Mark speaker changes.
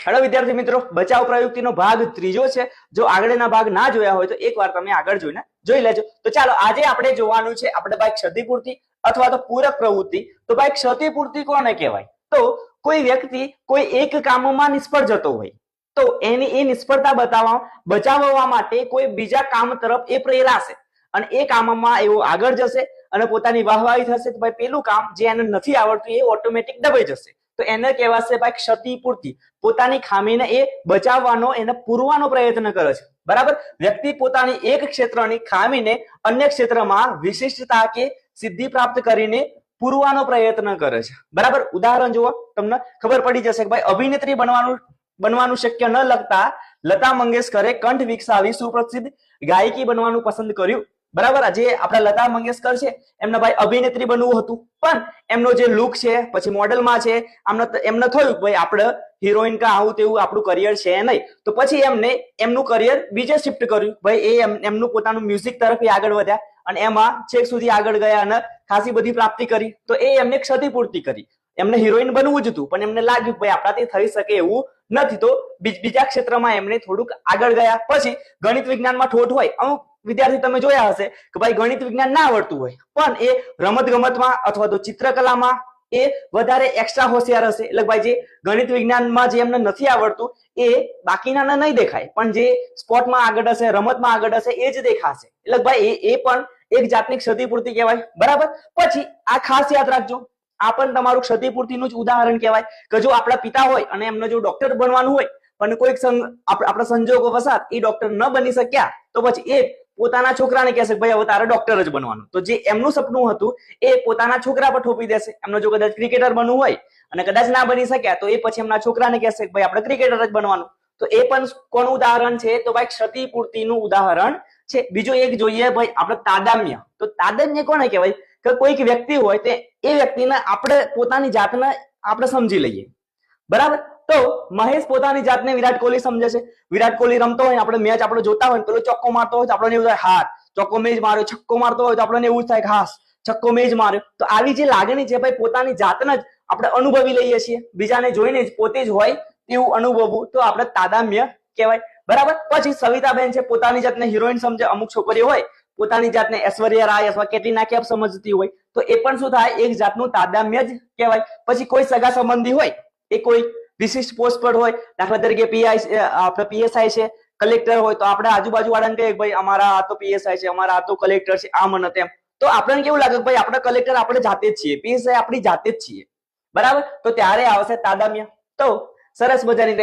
Speaker 1: Hello વિદ્યાર્થી મિત્રો, બચાવ પ્રયુક્તિનો ભાગ ત્રીજો છે. જો આગળના ભાગ ના જોયા હોય તો એકવાર તમે આગળ જોઈ લેજો. તો ચાલો આજે આપણે જોવાનું છે આપણે ભાઈ ક્ષતિપૂર્તિ અથવા તો પૂરક પ્રવૃત્તિ. તો ભાઈ ક્ષતિપૂર્તિ કોને કહેવાય? તો કોઈ વ્યક્તિ કોઈ એક કામમાં નિષ્ફળ જતો હોય તો એની એ નિષ્ફળતા બચાવવા માટે કોઈ બીજા કામ તરફ એ પ્રેરાશે અને એ કામમાં એવો આગળ જશે અને પોતાની વાહવાહી થશે. તો ભાઈ પેલું કામ જે એને નથી આવડતું એ ઓટોમેટિક દબાઈ જશે. તો એને કહેવાશે ભાઈ ક્ષતિપૂર્તિ. પોતાની ખામીને એ બચાવવાનો એને પૂરવાનો પ્રયત્ન કરે છે. બરાબર. વ્યક્તિ પોતાની એક ક્ષેત્રની ખામીને અન્ય ક્ષેત્રમાં વિશિષ્ટતા કે સિદ્ધિ પ્રાપ્ત કરીને પૂરવાનો પ્રયત્ન કરે છે. બરાબર. ઉદાહરણ જુઓ, તમને ખબર પડી જશે કે ભાઈ અભિનેત્રી બનવાનું શક્ય ન લગતા લતા મંગેશકરે કંઠ વિકસાવી સુપ્રસિદ્ધ ગાયકી બનવાનું પસંદ કર્યું. બરાબર. જે આપણા લતા મંગેશકર છે એમને ભાઈ અભિનેત્રી બનવું હતું, પણ એમનો જે લુક છે પછી મોડેલમાં છે એમને થયું ભાઈ આપણે હિરોઈન કા આવું તેવું આપણું કરિયર છે નહીં. તો પછી એમનું કરિયર બીજે શિફ્ટ કર્યું. ભાઈ એમનું પોતાનું મ્યુઝિક તરફ આગળ વધ્યા અને એમાં છેક સુધી આગળ ગયા અને ખાસી બધી પ્રાપ્તિ કરી. તો એ એમને ક્ષતિપૂર્તિ કરી. એમને હિરોઈન બનવું જ હતું પણ એમને લાગ્યું ભાઈ આપણાથી થઈ શકે એવું નથી, તો બીજા ક્ષેત્રમાં એમને થોડુંક આગળ ગયા. પછી ગણિત વિજ્ઞાનમાં ઠોઠ હોય, અમુક વિદ્યાર્થી તમે જોયા હશે કે ભાઈ ગણિત વિજ્ઞાન ના આવડતું હોય પણ એ રમત ગમતમાં અથવા તો ચિત્રકલામાં એ વધારે એક્સ્ટ્રા હોશિયાર હશે. એટલે ભાઈ જે ગણિત વિજ્ઞાનમાં જે એમને નથી આવડતું એ બાકીના નહીં દેખાય, પણ જે સ્પોર્ટમાં આગળ હશે, રમતમાં આગળ હશે એ જ દેખાશે. એટલે ભાઈ એ પણ એક જાતની ક્ષતિપૂર્તિ કહેવાય. બરાબર. પછી આ ખાસ યાદ રાખજો, આ પણ તમારું ક્ષતિપૂર્તિનું જ ઉદાહરણ કહેવાય કે જો આપણા પિતા હોય અને એમને જો ડોક્ટર બનવાનું હોય પણ કોઈક આપણા સંજોગો વસાત એ ડોક્ટર ન બની શક્યા તો પછી એ પોતાના છોકરાને કહેશે ભાઈ હવે તારે ડોક્ટર જ બનવાનું. તો જે એમનું સપનું હતું એ પોતાના છોકરા પર થોપી દેશે. એમને જો કદાચ ક્રિકેટર બનવું હોય અને કદાચ ના બની શક્યા તો એ પછી એમના છોકરાને કહેશે ભાઈ આપણે ક્રિકેટર જ બનવાનું. તો એ પણ કોનું ઉદાહરણ છે? તો ભાઈ ક્ષતિપૂર્તિનું ઉદાહરણ છે. બીજો એક જોઈએ ભાઈ આપણે તાદામ્ય. તો તાદામ્ય કોને કહેવાય? કે કોઈક વ્યક્તિ હોય તે એ વ્યક્તિને આપણે પોતાની જાતને આપણે સમજી લઈએ. બરાબર. તો મહેશ પોતાની જાતને વિરાટ કોહલી સમજે છે. વિરાટ કોહલી રમતો હોય આપણે મેચ આપણે જોતા હોય પેલો ચોક્કો મારતો હોય તો આપણને એવું થાય હાર ચોક્કો મેં જ માર્યો, છક્કો મારતો હોય તો આપણને એવું થાય કે હાસ છક્કો મેં જ માર્યો. તો આવી જે લાગણી છે ભાઈ પોતાની જાતને જ આપણે અનુભવી લઈએ છીએ, બીજાને જોઈને જ પોતે જ હોય એવું અનુભવવું, તો આપણે તાદામ્ય કહેવાય. બરાબર. પછી સવિતાબેન છે પોતાની જાતને હિરોઈન સમજે. અમુક છોકરીઓ હોય પોતાની જાતને ઐશ્વર્યા રાય અથવા કેટરીના કૈફ સમજતી હોય તો એ પણ શું થાય? એક જાતનું તાદામ્ય જ કહેવાય. પછી કોઈ સગા સંબંધી હોય એ કોઈ વિશિષ્ટ પોસ્ટ પર હોય, દાખલા તરીકે પીએસઆઈ છે, કલેક્ટર હોય તો આપણે આજુબાજુ વાળાને કહીએ ભાઈ અમારા આ તો પીએસઆઈ છે, અમારા આ તો કલેક્ટર છે, આમ અને તેમ. તો આપણને કેવું લાગે ભાઈ આપણે કલેક્ટર આપણે જાતે જ છીએ, પીએસઆઈ આપણી જાતે જ છીએ. બરાબર. તો ત્યારે આવશે તાદામ્ય. તો સરસ મજાની